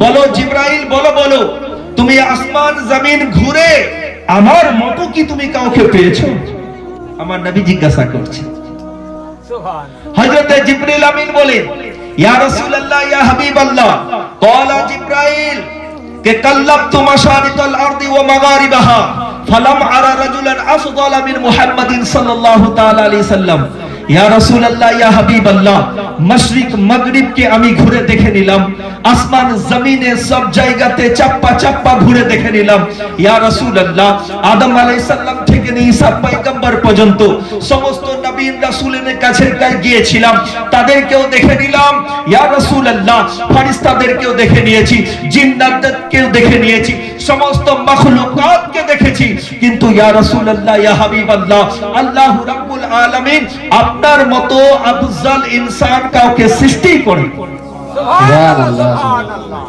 বলো জিবরাইল, বলো বলো, তুমি আসমান জমিন ঘুরে আমার মতো কি তুমি কাউকে পেয়েছো? আমার নবী জিজ্ঞাসা করছে। হযরত জিবরিল আমিন বলেন, ইয়া রাসূলুল্লাহ ইয়া হাবিবাল্লাহ, ক্বালা জিবরাইল কে কাল্লাবতু মাশারিকাল আরদি ওয়া মাগারিবাহা ফালাম আরা রাজুলান আফদালা মিন মুহাম্মাদিন সাল্লাল্লাহু তাআলা আলাইহি সাল্লাম। ইয়া রাসূলুল্লাহ ইয়া হাবিবাল্লাহ, মাশরিক মাগরিব কে আমি ঘুরে দেখে নিলাম, আসমান জমিনে সব জায়গাতে চাপ্পা চাপ্পা ঘুরে দেখে নিলাম। ইয়া রাসূলুল্লাহ, আদম আলাইহিস সালাম থেকে নিয়ে ঈসা পয়গম্বর পর্যন্ত সমস্ত নবী রাসূলের কাছে গিয়েছিলাম, তাদেরকেও দেখে নিলাম। ইয়া রাসূলুল্লাহ, ফেরেশতাদেরকেও দেখে নিয়েছি, জিন্নাতকেও দেখে নিয়েছি, সমস্ত মাখলুকাতকে দেখেছি, কিন্তু ইয়া রাসূলুল্লাহ ইয়া হাবিবাল্লাহ, আল্লাহ রাব্বুল আলামিন আপনার মতো আফজাল ইনসান কাউকে সৃষ্টি করেন। সুবহানাল্লাহ।